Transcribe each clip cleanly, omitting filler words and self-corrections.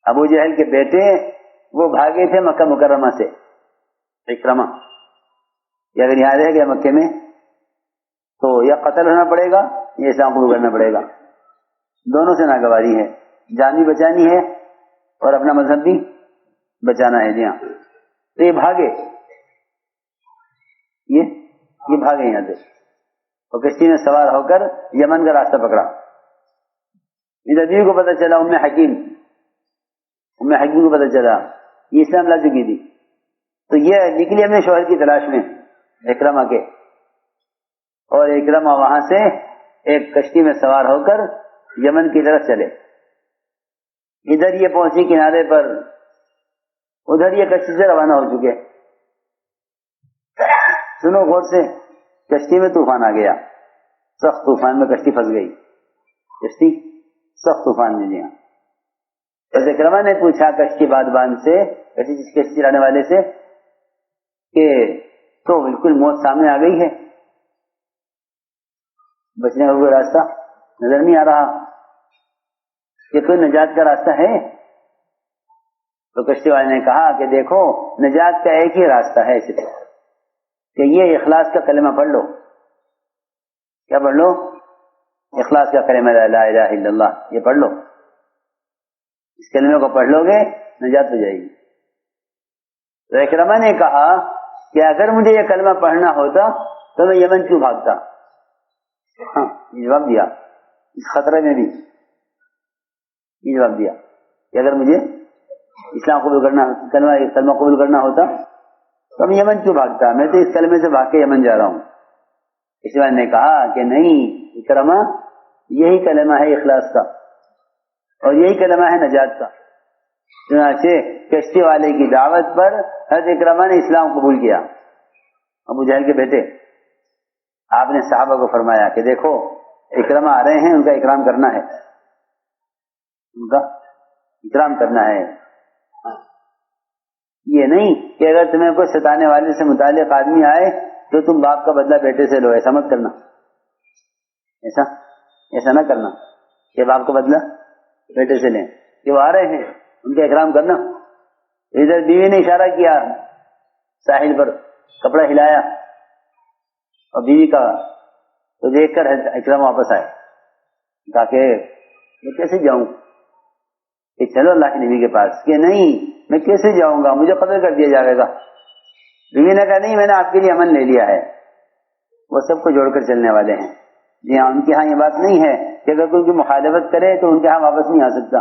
ابو جہل کے بیٹے وہ بھاگے تھے مکہ مکرمہ سے، اکرمہ، یہ اگر یہاں رہ گیا مکے میں تو یا قتل ہونا پڑے گا یا اسلام قبول کرنا پڑے گا، دونوں سے ناگواری ہے، جان بھی بچانی ہے اور اپنا مذہب بھی بچانا ہے۔ جی ہاں، تو یہ بھاگے، یہ بھاگے یہاں سے، اور کشتی میں سوار ہو کر یمن کا راستہ پکڑا۔ ادھر بیوی کو پتہ چلا، ام حکیم کو پتہ چلا یہ اسلام لا چکی تھی، تو یہ نکلی اپنے شوہر کی تلاش میں اکرمہ کے، اور اکرمہ وہاں سے ایک کشتی میں سوار ہو کر یمن کی طرف چلے۔ ادھر یہ پہنچی کنارے پر، ادھر یہ کشتی سے روانہ ہو چکے۔ سنو غور سے، کشتی میں طوفان آ گیا، سخت طوفان میں کشتی پھنس گئی، کشتی سخت طوفان میں۔ جی ہاں، اکرمہ نے پوچھا کشتی بادبان سے، کشتی چلانے والے سے، کہ تو بالکل موت سامنے آ گئی ہے، بچنے کا کوئی راستہ نظر نہیں آ رہا، کہ کوئی نجات کا راستہ ہے؟ تو کشتی والے نے کہا کہ دیکھو، نجات کا ایک ہی راستہ ہے صرف، کہ یہ اخلاص کا کلمہ پڑھ لو۔ کیا پڑھ لو؟ اخلاص کا کلمہ، لا الہ الا اللہ، یہ پڑھ لو۔ اس کلمے کو پڑھ لو گے نجات ہو جائے گی۔ تو اکرمہ نے کہا کہ اگر مجھے یہ کلمہ پڑھنا ہوتا تو میں یمن کیوں بھاگتا؟ ہاں، جواب دیا، اس خطرے میں بھی یہ جواب دیا کہ اگر مجھے اسلام قبول کرنا، کلمہ قبول کرنا ہوتا تو میں یمن کیوں بھاگتا؟ میں تو اس کلمے سے بھاگ کے یمن جا رہا ہوں۔ اس لیے نے کہا کہ نہیں اکرمہ، یہی کلمہ ہے اخلاص کا، اور یہی کلمہ ہے نجات کا۔ چنانچہ کشتی والے کی دعوت پر حضرت اکرمہ نے اسلام قبول کیا، ابو جہل کے بیٹے۔ آپ نے صحابہ کو فرمایا کہ دیکھو اکرمہ آ رہے ہیں، ان کا اکرام کرنا ہے، ان کا اکرام کرنا ہے۔ یہ نہیں کہ اگر تمہیں کوئی ستانے والے سے متعلق آدمی آئے تو تم باپ کا بدلہ بیٹے سے لو، ایسا مت کرنا، ایسا نہ کرنا کہ باپ کا بدلہ بیٹے سے لیں، کہ وہ آ رہے ہیں ان کا اکرام کرنا۔ ادھر بیوی نے اشارہ کیا ساحل پر، کپڑا ہلایا، اور بیوی کا تو دیکھ کر اکرم واپس آئے، کہا کہ میں کیسے جاؤں؟ کہ چلو اللہ کے نبی کے پاس۔ کہ نہیں، میں کیسے جاؤں گا، مجھے قتل کر دیا جائے گا۔ بیوی نے کہا نہیں، میں نے آپ کے لیے امن لے لیا ہے، وہ سب کو جوڑ کر چلنے والے ہیں۔ جی ہاں، ان کے ہاں یہ بات نہیں ہے کہ اگر کوئی کی مخالفت کرے تو ان کے ہاں واپس نہیں آ سکتا۔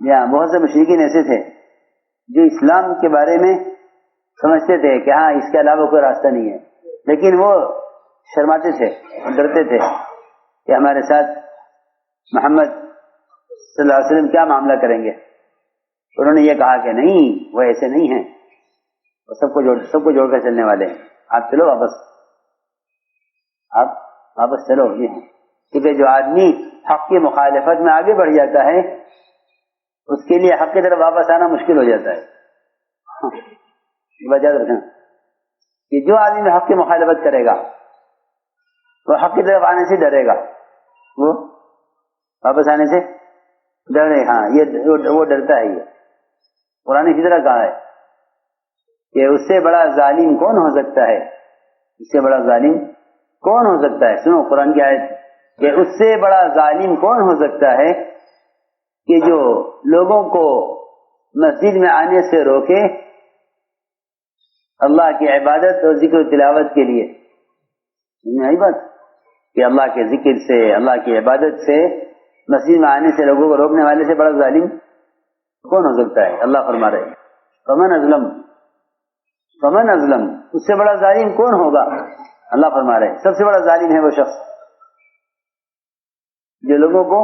جی ہاں، بہت سے مشرکین ایسے تھے جو اسلام کے بارے میں سمجھتے تھے کہ ہاں اس کے علاوہ کوئی راستہ نہیں ہے، لیکن وہ شرماتے تھے، ڈرتے تھے کہ ہمارے ساتھ محمد صلی اللہ علیہ وسلم کیا معاملہ کریں گے۔ انہوں نے یہ کہا کہ نہیں، وہ ایسے نہیں ہیں، وہ سب کو جوڑ کر چلنے والے ہیں، آپ چلو واپس، آپ واپس چلو۔ یہ کیونکہ جو آدمی حق کی مخالفت میں آگے بڑھ جاتا ہے اس کے لیے حق کی طرف واپس آنا مشکل ہو جاتا ہے۔ وجہ رکھنا کہ جو آدمی حق کی مخالفت کرے گا وہ حق کی طرف آنے سے ڈرے گا، وہ واپس آنے سے ڈرے، ہاں وہ ڈرتا ہے۔ یہ قرآن نے اسی طرح کہا ہے کہ اس سے بڑا ظالم کون ہو سکتا ہے، اس سے بڑا ظالم کون ہو سکتا ہے۔ سنو قرآن کی آیت کہ اس سے بڑا ظالم کون ہو سکتا ہے کہ جو لوگوں کو مسجد میں آنے سے روکے اللہ کی عبادت اور ذکر و تلاوت کے لیے۔ یہی بات کہ اللہ کے ذکر سے، اللہ کی عبادت سے مسجد میں آنے سے لوگوں کو روکنے والے سے بڑا ظالم کون ہو سکتا ہے؟ اللہ فرما رہے فمن ازلم، اس سے بڑا ظالم کون ہوگا؟ اللہ فرما رہے سب سے بڑا ظالم ہے وہ شخص جو لوگوں کو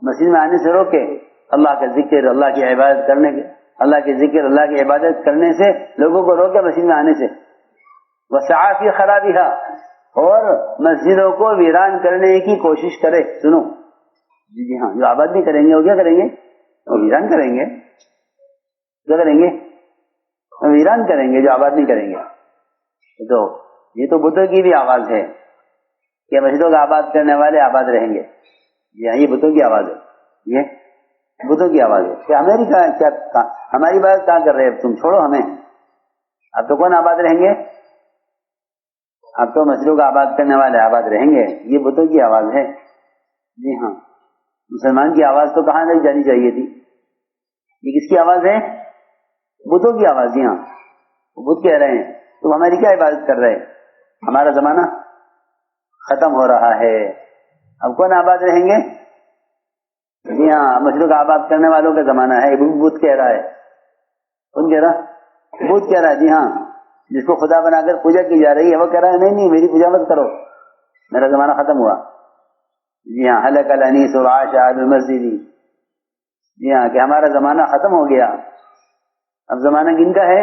مسجد میں آنے سے روکے اللہ کا ذکر، اللہ کی عبادت کرنے کے، اللہ کے ذکر، اللہ کی عبادت کرنے سے لوگوں کو روکے مسجد میں آنے سے۔ وسعی فی خرابھا، اور مسجدوں کو ویران کرنے کی کوشش کرے۔ سنو جی ہاں، جو آباد نہیں کریں گے وہ کیا کریں گے؟ وہ ویران کریں گے۔ کیا کریں گے؟ ویران کریں گے جو آباد نہیں کریں گے۔ تو یہ تو بتوں کی بھی آواز ہے کہ مسجدوں کا آباد کرنے والے آباد رہیں گے۔ یہ بتوں کی آواز ہے۔ یہ بتوں کی آواز ہے کہ امریکہ کیا ہماری بات کہاں کر رہے ہیں، تم چھوڑو ہمیں، اب تو کون آباد رہیں گے، اب تو مسجدوں کا آباد کرنے والے آباد رہیں گے، یہ بتوں کی آواز ہے۔ جی ہاں، مسلمان کی آواز تو کہاں نہیں جانی چاہیے تھی، یہ کس کی آواز ہے؟ بتوں کی آواز۔ جی ہاں، بت کہہ رہے ہیں تم ہماری کیا عبادت کر رہے، ہمارا زمانہ ختم ہو رہا ہے، اب کون آباد رہیں گے؟ جی ہاں، مسجدوں کا آباد کرنے والوں کا زمانہ ہے، بت کہہ رہا ہے، کون کہہ رہا؟ بت کہہ رہا ہے۔ جی ہاں، جس کو خدا بنا کر پوجا کی جا رہی ہے وہ کہہ رہا ہے نہیں میری پوجا مت کرو، میرا زمانہ ختم ہوا۔ جی ہاں، حلق الانیس وعاش اہل المسجد، جی ہاں کہ ہمارا زمانہ ختم ہو گیا، اب زمانہ کن کا ہے؟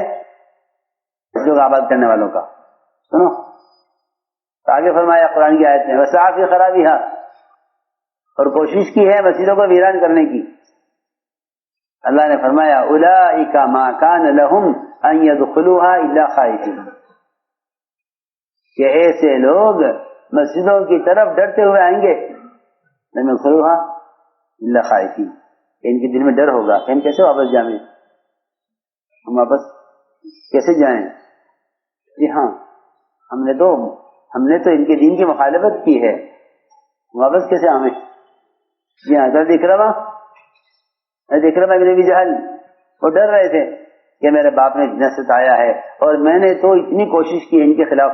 مسجدوں کا آباد کرنے والوں کا۔ سنو تو آگے فرمایا قرآن کی آیت میں وسعی فی خرابھا، اور کوشش کی ہے مسجدوں کو ویران کرنے کی۔ اللہ نے فرمایا اولئک ما کان لہم ان يدخلوها الا خائفین، کہ ایسے لوگ مسجدوں کی طرف ڈرتے ہوئے آئیں گے، لم يدخلوها الا خائفین، ان کے دل میں ڈر ہوگا کہ ہم کیسے واپس جائیں، ہم واپس کیسے جائیں۔ جی ہاں، ہم نے تو ان کے دین کی مخالفت کی ہے، واپس کیسے آئیں۔ جی ہاں، حضرت اکرمہ ابن ابی جہل وہ ڈر رہے تھے کہ میرے باپ نے اتنا ستایا ہے اور میں نے تو اتنی کوشش کی ان کے خلاف،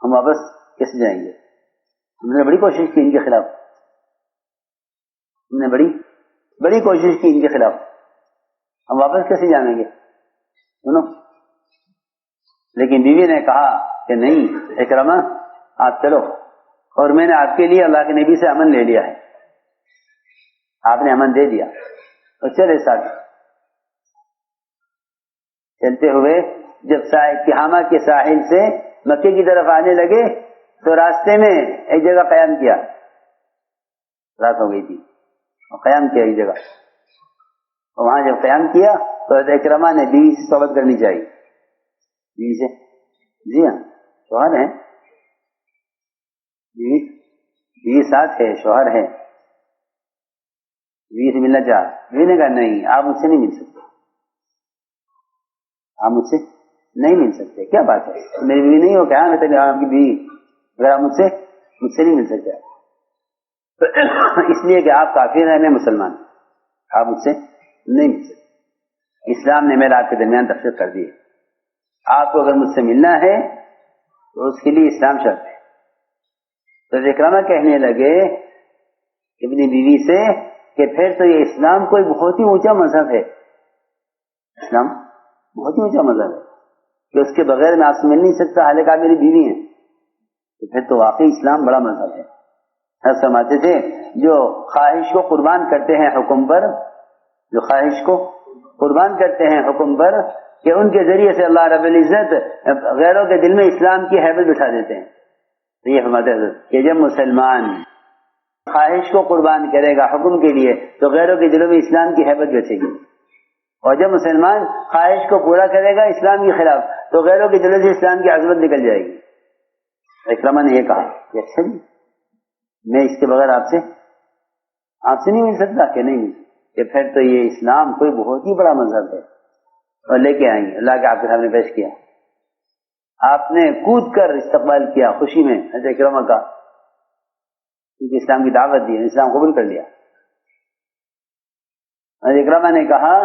ہم واپس کیسے جائیں گے، ہم نے بڑی کوشش کی ان کے خلاف، ہم نے بڑی کوشش کی ان کے خلاف، ہم واپس کیسے جائیں گے۔ سنو، لیکن بیوی نے کہا کہ نہیں اکرمہ آپ چلو، اور میں نے آپ کے لیے اللہ کے نبی سے امن لے لیا ہے، آپ نے امن دے دیا، اور چلے ساتھ چلتے ہوئے جب تہامہ کے ساحل سے مکے کی طرف آنے لگے تو راستے میں ایک جگہ قیام کیا، رات ہو گئی تھی اور قیام کیا ایک جگہ، اور وہاں جب قیام کیا تو حضرت اکرمہ نے بیوی سے صحبت کرنی چاہیے، بیوی سے، جی ہاں شوہر ہے، بیوی ساتھ ہے، شوہر ہے، بیوی سے ملنا چاہ، بیوی نے کہا نہیں آپ مجھ سے نہیں مل سکتے، آپ مجھ سے نہیں مل سکتے، کیا بات ہے میری بیوی نہیں ہو کیا، میں تو آپ کی بیوی، اگر آپ مجھ سے نہیں مل سکتے اس لیے کہ آپ کافر ہیں میں مسلمان، آپ مجھ سے نہیں مل سکتے، اسلام نے میرا آپ کے درمیان تفریق کر دی ہے، آپ کو اگر مجھ سے ملنا ہے تو اس کے لیے اسلام شرط ہے۔ تو اکرمہ کہنے لگے اپنی بیوی سے کہ پھر تو یہ اسلام کوئی بہت ہی اونچا مذہب ہے، اسلام بہت ہی اونچا مذہب ہے کہ اس کے بغیر میں آپ سے مل نہیں سکتا، حالانکہ آپ میری بیوی ہیں، تو پھر تو واقعی اسلام بڑا مذہب ہے۔ حضرت فرماتے تھے جو خواہش کو قربان کرتے ہیں حکم پر، جو خواہش کو قربان کرتے ہیں حکم پر کہ ان کے ذریعے سے اللہ رب العزت غیروں کے دل میں اسلام کی حیبت بٹھا دیتے ہیں، تو یہ فرماتے ہیں کہ جب مسلمان خواہش کو قربان کرے گا حکم کے لیے تو غیروں کے دلوں میں اسلام کی حیبت بچے گی، اور جب مسلمان خواہش کو پورا کرے گا اسلام کے خلاف تو غیروں کے دلوں سے اسلام کی عظمت نکل جائے گی۔ اکرمہ نے یہ کہا کہ اچھا جی میں اس کے بغیر آپ سے نہیں مل سکتا، کہ نہیں، کہ پھر تو یہ اسلام کوئی بہت ہی بڑا مذہب ہے، اور لے کے آئیں گے، اللہ کے آپ کے سامنے پیش کیا، آپ نے کود کر استقبال کیا خوشی میں حضرت اکرمہ کا، کیونکہ اسلام کی دعوت دی، اسلام قبول کر لیا۔ حضرت اکرمہ نے کہا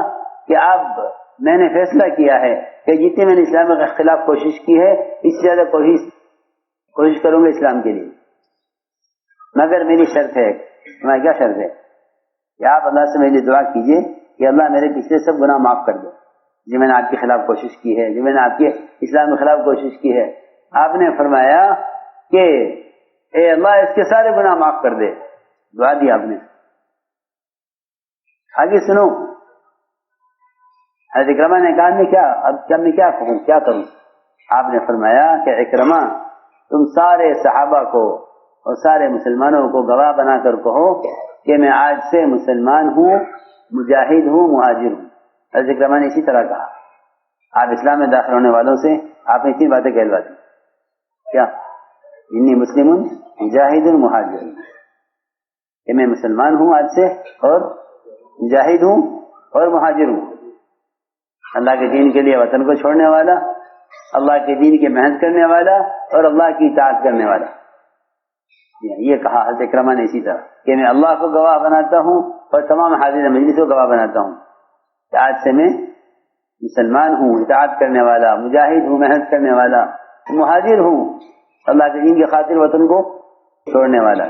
کہ اب میں نے فیصلہ کیا ہے کہ جتنی میں نے اسلام کے خلاف کوشش کی ہے اس سے زیادہ کوشش کروں گا اسلام کے لیے، مگر میری شرط ہے، میں کیا شرط ہے کہ آپ اللہ سے میری دعا کیجئے کہ اللہ میرے پچھلے سب گناہ معاف کر دے، جو میں نے آپ کے خلاف کوشش کی ہے، جو میں نے آپ کے اسلام کے خلاف کوشش کی ہے۔ آپ نے فرمایا کہ اے اللہ اس کے سارے گناہ معاف کر دے، دعا دی آپ نے۔ آگے سنو، حضرت اکرمہ نے کہا میں کیا کہوں، کیا کروں؟ آپ نے فرمایا کہ اکرمہ تم سارے صحابہ کو اور سارے مسلمانوں کو گواہ بنا کر کہو کہ میں آج سے مسلمان ہوں، مجاہد ہوں، مہاجر ہوں۔ حضرت اکرمہ نے اسی طرح کہا، آپ اسلام میں داخل ہونے والوں سے آپ نے 3 باتیں کہلوا دی، کیا؟ انی مسلم مجاہد مہاجر، کہ میں مسلمان ہوں آج سے اور مجاہد ہوں اور مہاجر ہوں، اللہ کے دین کے لیے وطن کو چھوڑنے والا، اللہ کے دین کی محنت کرنے والا اور اللہ کی اطاعت کرنے والا۔ یہ کہا حضرت اکرمہ نے اسی طرح کہ میں اللہ کو گواہ بناتا ہوں اور تمام حاضر مجلس کو گواہ بناتا ہوں کہ آج سے میں مسلمان ہوں، اطاعت کرنے والا، مجاہد ہوں، محنت کرنے والا، مہاجر ہوں، اللہ کے دین کی خاطر وطن کو چھوڑنے والا۔